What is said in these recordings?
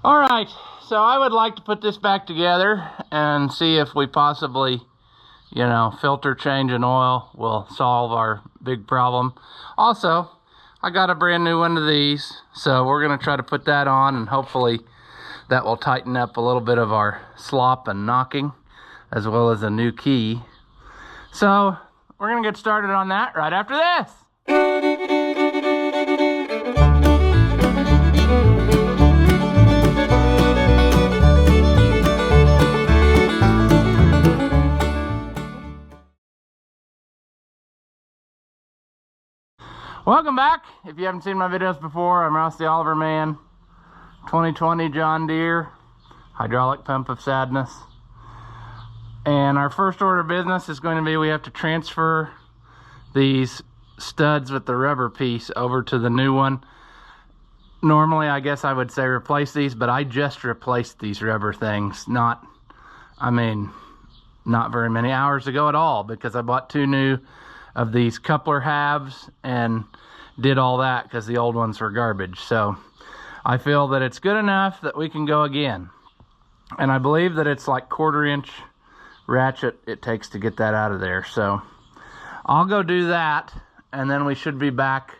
All right, so I would like to put this back together and see if we possibly, filter change and oil will solve our big problem. Also, I got a brand new one of these, so we're gonna try to put that on, and hopefully that will tighten up a little bit of our slop and knocking, as well as a new key. So we're gonna get started on that right after this. Welcome back. If you haven't seen my videos before, I'm Ross the Oliver Man. 2020 John Deere hydraulic pump of sadness. And our first order of business is going to be we have to transfer these studs with the rubber piece over to the new one. Normally, I guess I would say replace these, but I just replaced these rubber things. Not very many hours ago at all, because I bought 2 new of these coupler halves and did all that because the old ones were garbage. So I feel that it's good enough that we can go again. And I believe that it's like 1/4 inch ratchet it takes to get that out of there. So I'll go do that, and then we should be back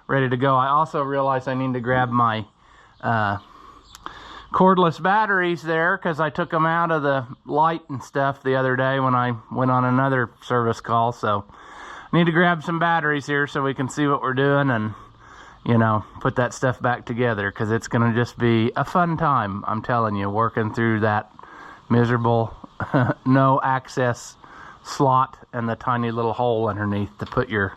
ready to go. I also realized I need to grab my cordless batteries there, because I took them out of the light and stuff the other day when I went on another service call. So I need to grab some batteries here so we can see what we're doing and put that stuff back together, because it's going to just be a fun time, I'm telling you, working through that miserable no access slot and the tiny little hole underneath to put your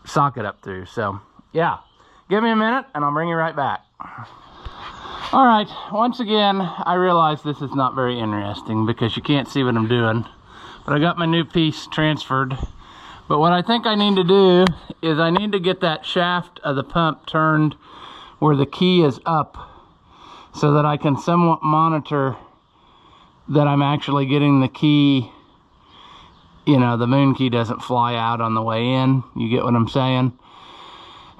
socket up through. So yeah, give me a minute and I'll bring you right back. All right, once again, I realize this is not very interesting because you can't see what I'm doing, but I got my new piece transferred. But what I think I need to do is I need to get that shaft of the pump turned where the key is up, so that I can somewhat monitor that I'm actually getting the key, the moon key doesn't fly out on the way in. You get what I'm saying?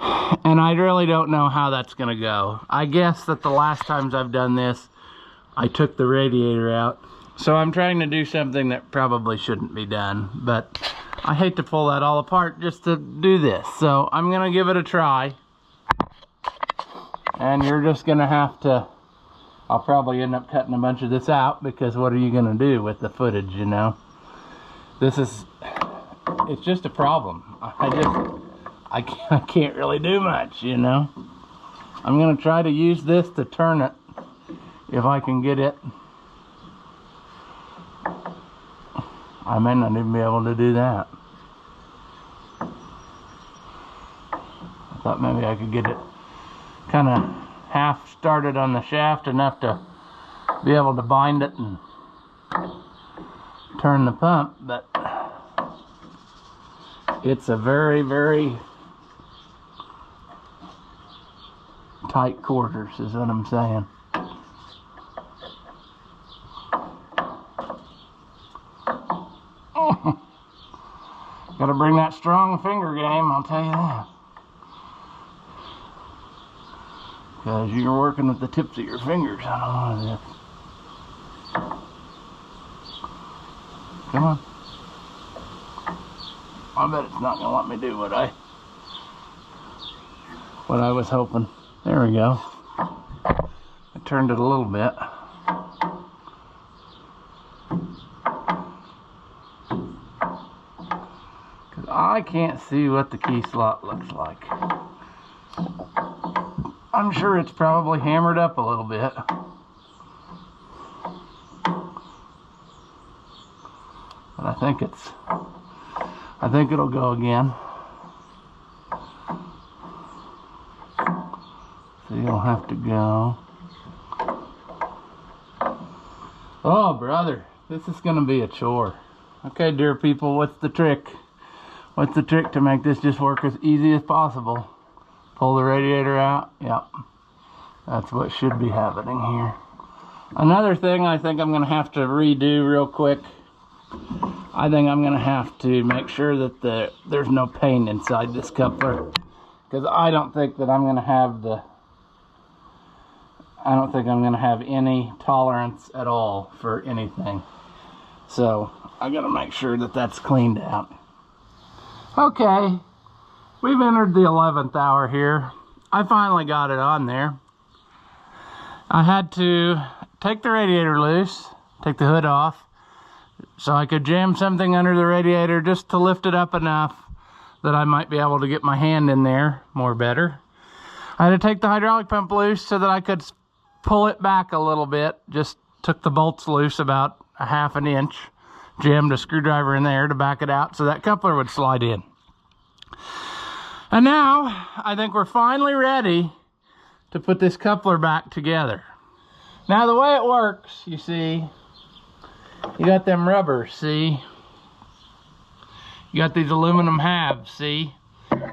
And I really don't know how that's gonna go. I guess that the last times I've done this, I took the radiator out. So I'm trying to do something that probably shouldn't be done, but I hate to pull that all apart just to do this. So I'm gonna give it a try. And you're just gonna have to, I'll probably end up cutting a bunch of this out, because what are you gonna do with the footage, It's just a problem. I can't really do much, I'm gonna try to use this to turn it, if I can get it. I may not even be able to do that. I thought maybe I could get it kind of half started on the shaft, enough to be able to bind it and turn the pump, but it's a very, very tight quarters is what I'm saying. Gotta bring that strong finger game, I'll tell you that. Because you're working with the tips of your fingers on all of this. Come on. I bet it's not gonna let me do what I was hoping. There we go. I turned it a little bit. I can't see what the key slot looks like. I'm sure it's probably hammered up a little bit. But I think it'll go again. So you'll have to go. Oh, brother, this is gonna be a chore. Okay, dear people, what's the trick? What's the trick to make this just work as easy as possible? Pull the radiator out. Yep. That's what should be happening here. Another thing I think I'm going to have to redo real quick. I think I'm going to have to make sure that there's no paint inside this coupler. Because I don't think that I'm going to have I don't think I'm going to have any tolerance at all for anything. So I got to make sure that that's cleaned out. Okay, we've entered the 11th hour here. I finally got it on there. I had to take the radiator loose, take the hood off, so I could jam something under the radiator just to lift it up enough that I might be able to get my hand in there more better. I had to take the hydraulic pump loose so that I could pull it back a little bit. Just took the bolts loose about a ½ an inch, jammed a screwdriver in there to back it out so that coupler would slide in. And now I think we're finally ready to put this coupler back together. Now the way it works, you see, you got them rubbers, see? You got these aluminum halves, see?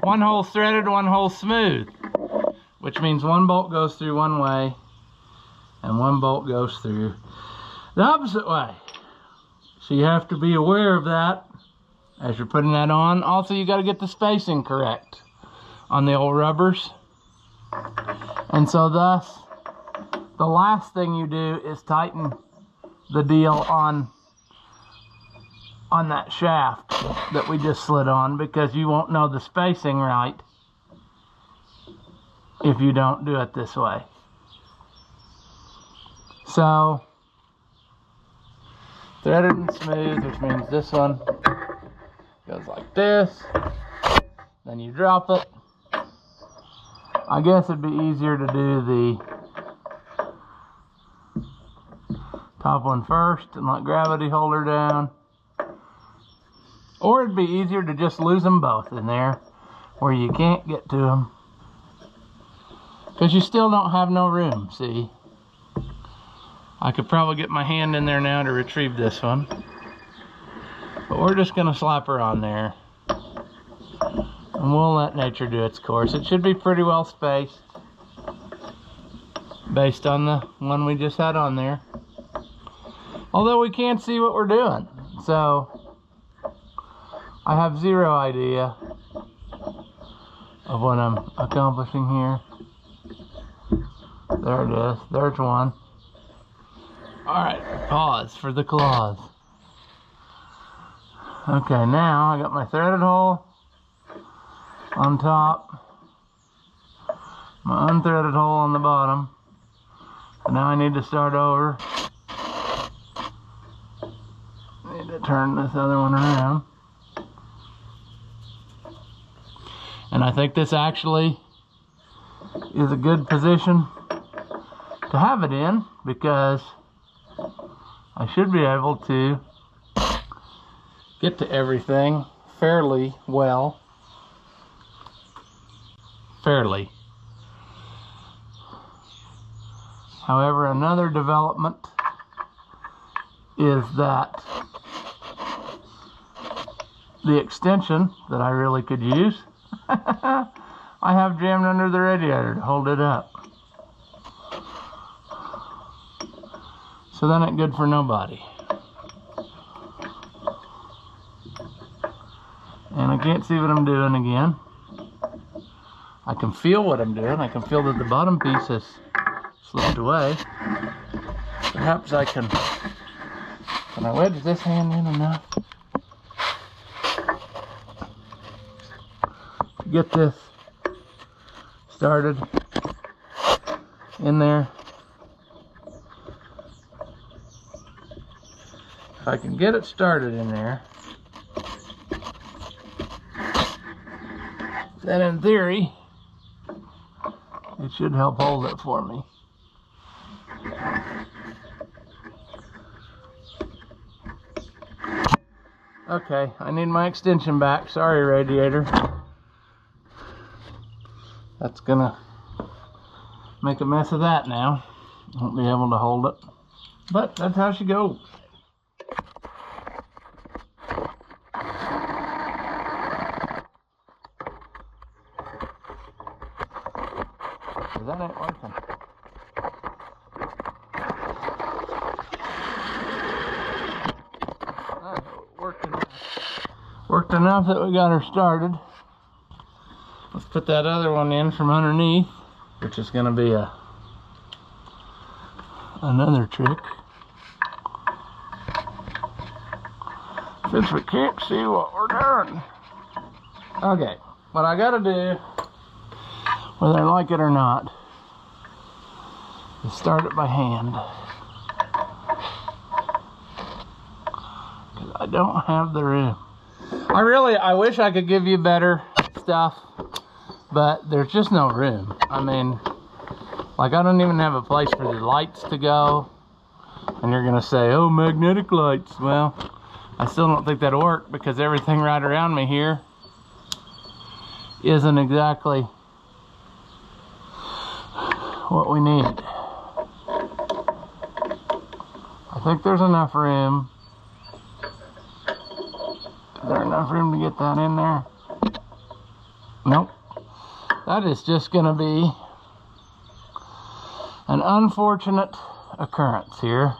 One hole threaded, one hole smooth, which means one bolt goes through one way and one bolt goes through the opposite way. So you have to be aware of that as you're putting that on. Also, you got to get the spacing correct on the old rubbers. And so thus, the last thing you do is tighten the deal on that shaft that we just slid on, because you won't know the spacing right if you don't do it this way. So, threaded and smooth, which means this one goes like this, then you drop it. I guess it'd be easier to do the top one first and let gravity hold her down. Or it'd be easier to just lose them both in there where you can't get to them, because you still don't have no room, see? I could probably get my hand in there now to retrieve this one, but we're just going to slap her on there and we'll let nature do its course. It should be pretty well spaced based on the one we just had on there, although we can't see what we're doing, so I have zero idea of what I'm accomplishing here. There it is. There's one. Alright, pause for the claws. Okay, now I got my threaded hole on top, my unthreaded hole on the bottom. So now I need to start over. I need to turn this other one around. And I think this actually is a good position to have it in, because I should be able to get to everything fairly well. However, another development is that the extension that I really could use, I have jammed under the radiator to hold it up. So that ain't good for nobody. And I can't see what I'm doing again. I can feel what I'm doing. I can feel that the bottom piece has slipped away. Perhaps I can I wedge this hand in enough to get this started in there. If I can get it started in there, then in theory, it should help hold it for me. Okay, I need my extension back. Sorry, radiator. That's gonna make a mess of that now. Won't be able to hold it. But that's how she goes. That ain't working. Worked enough that we got her started. Let's put that other one in from underneath, which is going to be a another trick. Since we can't see what we're doing. Okay, what I gotta do, whether I like it or not, is start it by hand. Because I don't have the room. I wish I could give you better stuff, but there's just no room. I mean, like, I don't even have a place for the lights to go. And you're gonna say, oh, magnetic lights. Well, I still don't think that'll work because everything right around me here isn't exactly what we need. I think there's enough room. Is there enough room to get that in there? Nope. That is just gonna be an unfortunate occurrence here,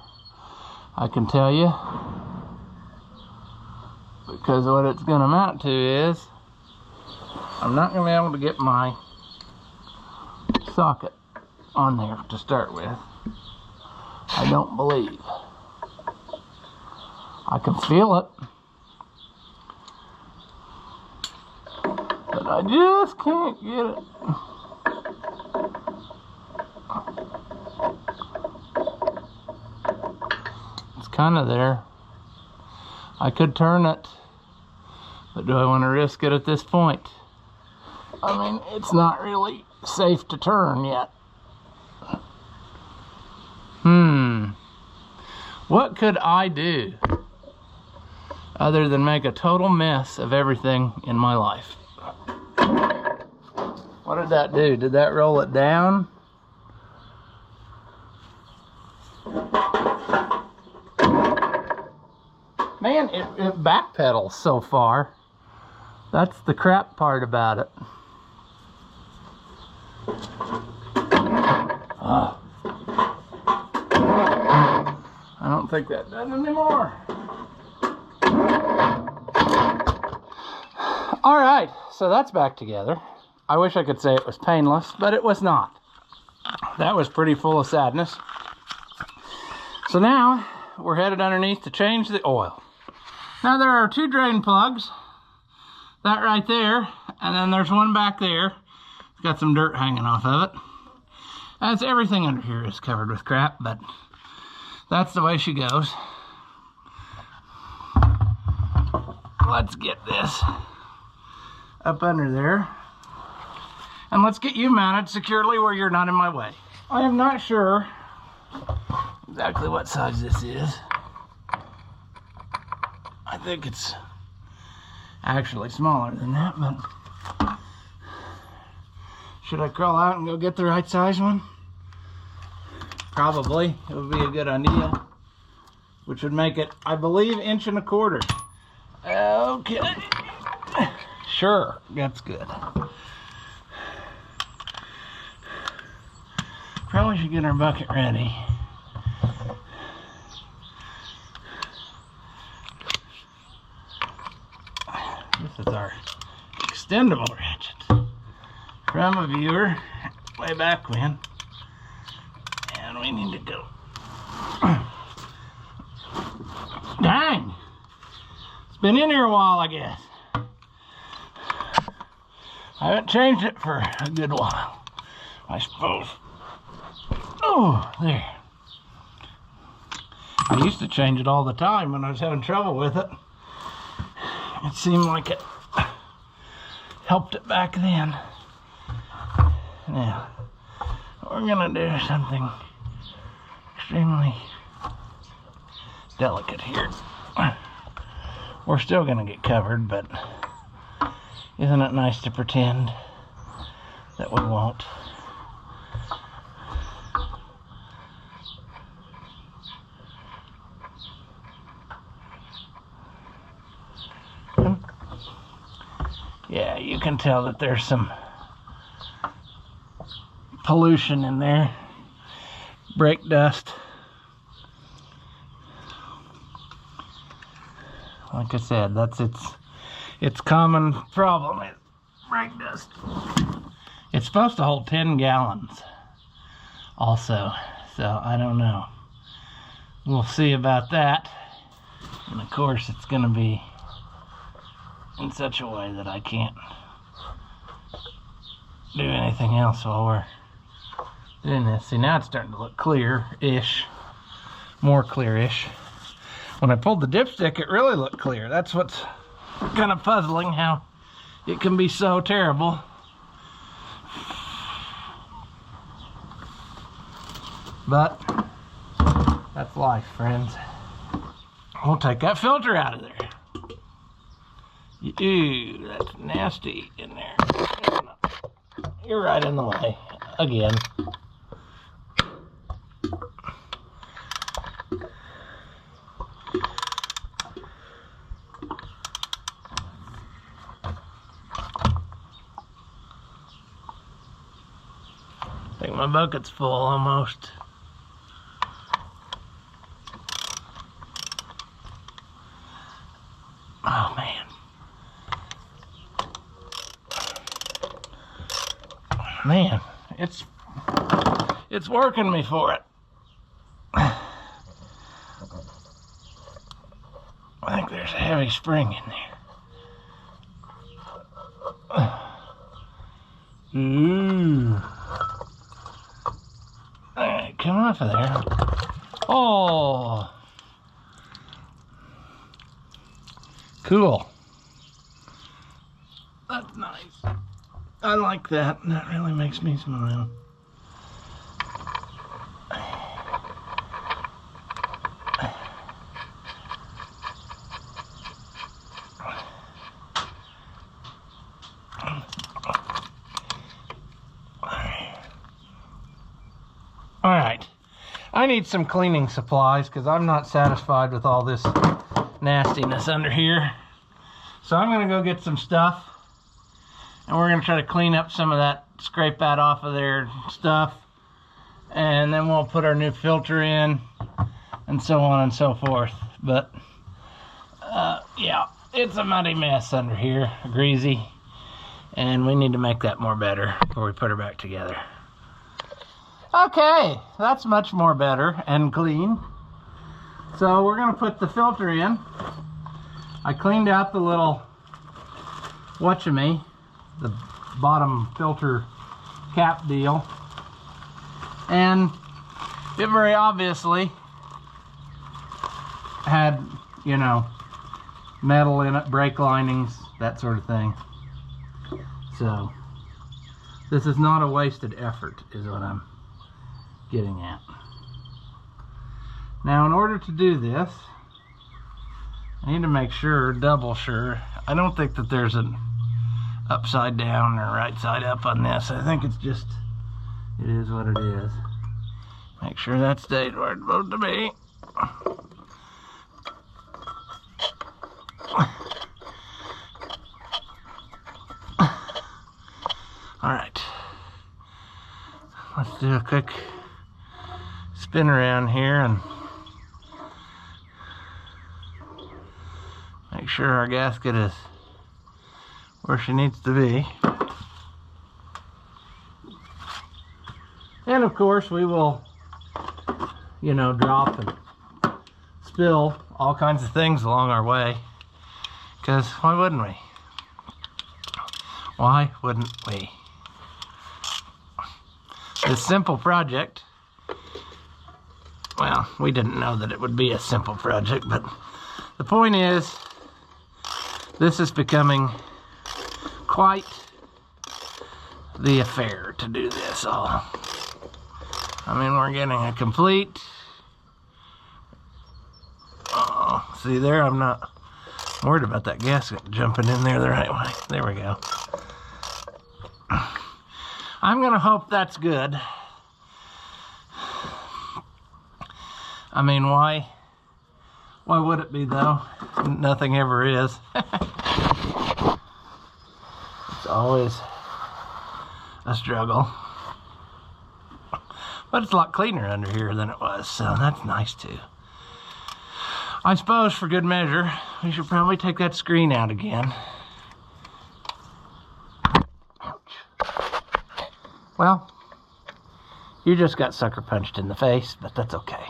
I can tell you. Because what it's going to amount to is I'm not going to be able to get my socket on there to start with. I don't believe. I can feel it, but I just can't get it. It's kind of there. I could turn it, but do I want to risk it at this point? I mean, it's not really safe to turn yet. What could I do other than make a total mess of everything in my life? What did that do? Did that roll it down? Man, it backpedals so far. That's the crap part about it. I don't think that does anymore. All right, so that's back together. I wish I could say it was painless, but it was not. That was pretty full of sadness. So now we're headed underneath to change the oil. Now there are two drain plugs. That right there, and then there's one back there. It's got some dirt hanging off of it. As everything under here is covered with crap, but that's the way she goes. Let's get this up under there. And let's get you mounted securely where you're not in my way. I am not sure exactly what size this is. I think it's actually smaller than that, but should I crawl out and go get the right size one? Probably. It would be a good idea, which would make it, I believe, 1.25 inches. Okay. Sure, that's good. Probably should get our bucket ready. This is our extendable ratchet from a viewer way back when, and we need to go. Dang! It's been in here a while, I guess. I haven't changed it for a good while, I suppose. Oh, there. I used to change it all the time when I was having trouble with it. It seemed like it helped it back then. Now, we're gonna do something extremely delicate here. We're still gonna get covered, but isn't it nice to pretend that we won't? Yeah, you can tell that there's some pollution in there. Brake dust. Like I said, that's its common problem. Is brake dust. It's supposed to hold 10 gallons also. So I don't know. We'll see about that. And of course it's going to be in such a way that I can't do anything else while we're doing this. See, now it's starting to look clear-ish. More clear-ish. When I pulled the dipstick, it really looked clear. That's what's kind of puzzling, how it can be so terrible. But that's life, friends. We'll take that filter out of there. Ew, that's nasty in there. You're right in the way again. I think my bucket's full almost. Oh man. Man, it's working me for it. I think there's a heavy spring in there. Ooh. Alright, come off of there. Oh. Cool. That's nice. I like that. That really makes me smile. Alright. I need some cleaning supplies because I'm not satisfied with all this nastiness under here. So I'm going to go get some stuff. And we're going to try to clean up some of that, scrape that off of their stuff. And then we'll put our new filter in and so on and so forth. But, yeah, it's a muddy mess under here, greasy. And we need to make that more better before we put her back together. Okay, that's much more better and clean. So we're going to put the filter in. I cleaned out the little whatchamee, the bottom filter cap deal, and it very obviously had, you know, metal in it, brake linings, that sort of thing. So this is not a wasted effort, is what I'm getting at. Now, in order to do this, I need to make sure, double sure. I don't think that there's an upside down or right side up on this. I think it's just, it is what it is. Make sure that stayed where it's supposed to be. All right. Let's do a quick spin around here and make sure our gasket is where she needs to be. And of course we will, you know, drop and spill all kinds of things along our way, because why wouldn't we? Why wouldn't we? This simple project, well, we didn't know that it would be a simple project, but the point is, this is becoming quite the affair to do this all. I mean, we're getting a complete, oh, see there, I'm not worried about that gasket jumping in there the right way. There we go. I'm gonna hope that's good. I mean, why would it be though? Nothing ever is. It's always a struggle. But it's a lot cleaner under here than it was, so that's nice too. I suppose for good measure, we should probably take that screen out again. Ouch. Well, You just got sucker punched in the face, but that's okay.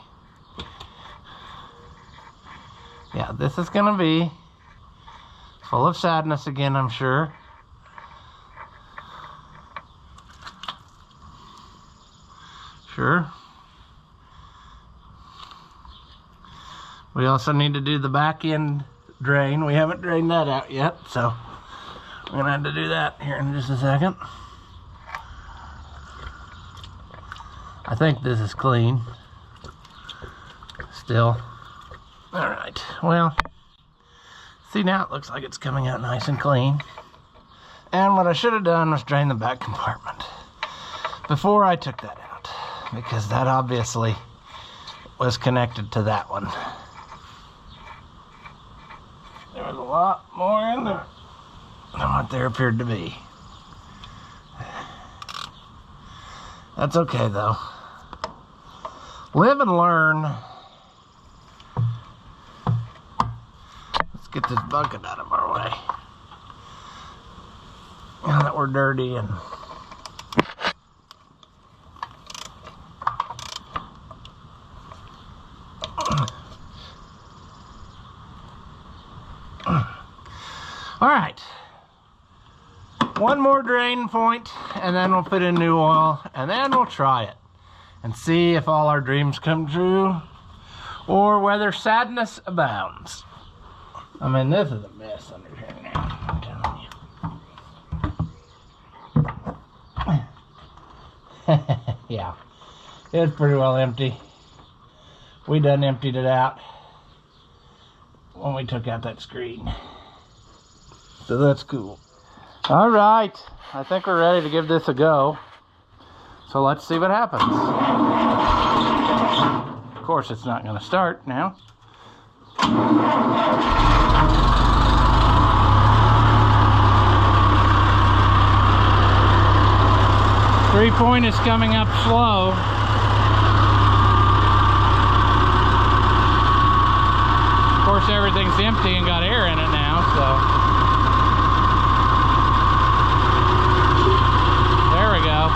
Yeah, this is gonna be full of sadness again, I'm sure. Sure. We also need to do the back end drain. We haven't drained that out yet, so we're gonna have to do that here in just a second. I think this is clean still. All right, well, see, now it looks like it's coming out nice and clean. And what I should have done was drain the back compartment before I took that out, because that obviously was connected to that one. There was a lot more in there than what there appeared to be. That's okay though. Live and learn. Let's get this bucket out of our way. Now that we're dirty and all right, one more drain point and then we'll put in new oil and then we'll try it and see if all our dreams come true or whether sadness abounds. I mean, this is a mess under here now, I'm telling you. Yeah, it's pretty well empty. We done emptied it out when we took out that screen. So that's cool. All right, I think we're ready to give this a go. So let's see what happens. Of course, it's not going to start now. 3-point is coming up slow. Of course, everything's empty and got air in it now, so. There we go.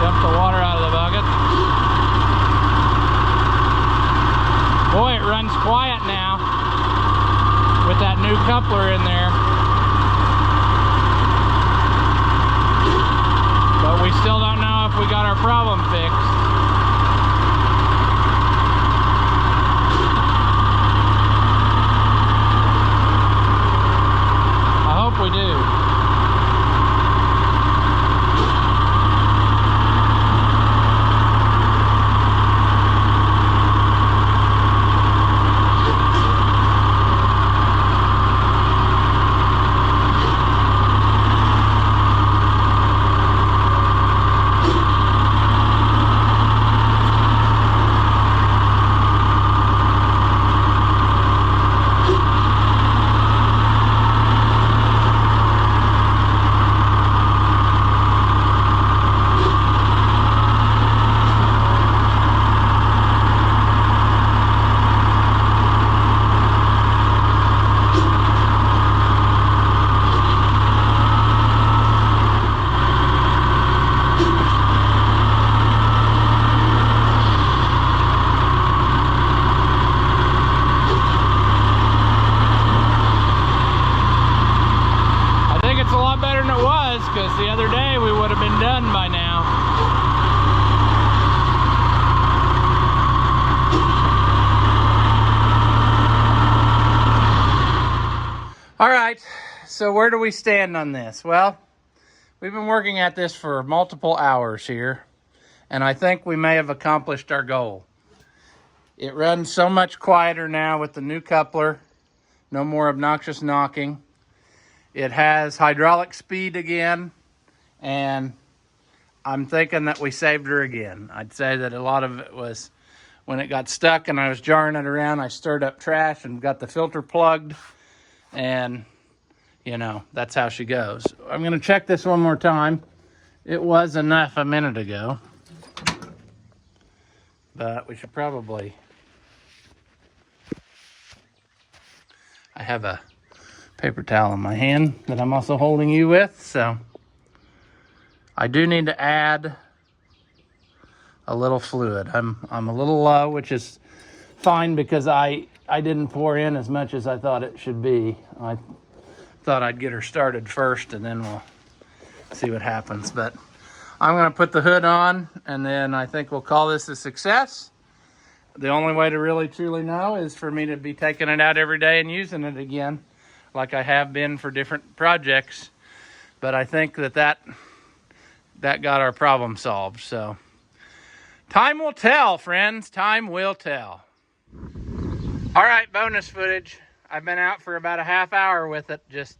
Dump the water out of the bucket. Boy, it runs quiet now with that new coupler in there. But we still don't know if we got our problem fixed. I hope we do. Because the other day we would have been done by now. All right, so where do we stand on this? Well, we've been working at this for multiple hours here, and I think we may have accomplished our goal. It runs so much quieter now with the new coupler. No more obnoxious knocking. It has hydraulic speed again, and I'm thinking that we saved her again. I'd say that a lot of it was when it got stuck and I was jarring it around, I stirred up trash and got the filter plugged, and you know, that's how she goes. I'm going to check this one more time. It was enough a minute ago, but we should probably... I have a paper towel in my hand that I'm also holding you with. So I do need to add a little fluid. I'm a little low, which is fine because I didn't pour in as much as I thought it should be. I thought I'd get her started first and then we'll see what happens. But I'm gonna put the hood on and then I think we'll call this a success. The only way to really truly know is for me to be taking it out every day and using it again, like I have been for different projects. But I think that got our problem solved. So time will tell, friends. Time will tell. All right, bonus footage. I've been out for about a half hour with it, just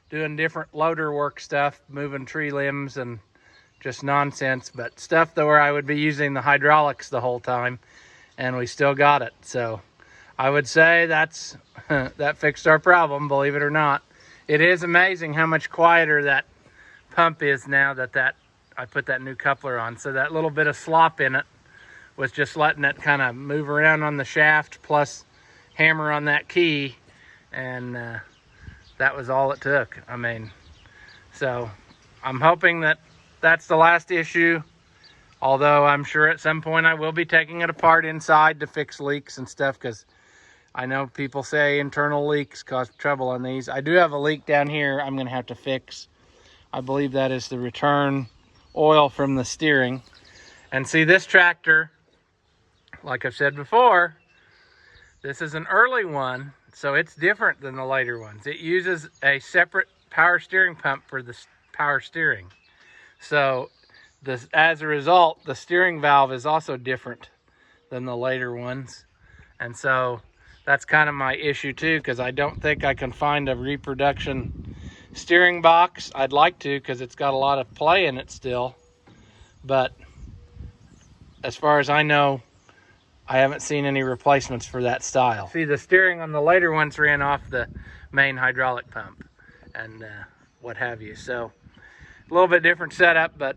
doing different loader work stuff, moving tree limbs and just nonsense, but stuff though where I would be using the hydraulics the whole time, and we still got it. So I would say that fixed our problem, believe it or not. It is amazing how much quieter that pump is now that I put that new coupler on. So that little bit of slop in it was just letting it kind of move around on the shaft plus hammer on that key, and that was all it took. I mean, so I'm hoping that that's the last issue, although I'm sure at some point I will be taking it apart inside to fix leaks and stuff, because I know people say internal leaks cause trouble on these. I do have a leak down here I'm gonna have to fix. I believe that is the return oil from the steering. And see, this tractor, like I've said before, this is an early one, so it's different than the later ones. It uses a separate power steering pump for the power steering. So as a result, the steering valve is also different than the later ones. And so that's kind of my issue too, because I don't think I can find a reproduction steering box. I'd like to, because it's got a lot of play in it still. But as far as I know, I haven't seen any replacements for that style. See, the steering on the later ones ran off the main hydraulic pump and what have you. So a little bit different setup, but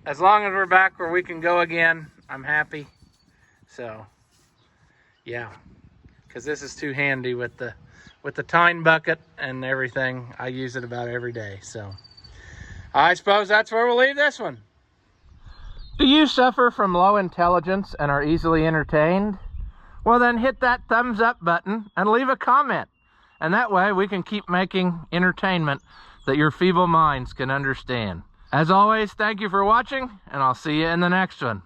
as long as we're back where we can go again, I'm happy. So yeah, because this is too handy with the tine bucket and everything. I use it about every day. So I suppose that's where we'll leave this one. Do you suffer from low intelligence and are easily entertained? Well, then hit that thumbs up button and leave a comment. And that way we can keep making entertainment that your feeble minds can understand. As always, thank you for watching, and I'll see you in the next one.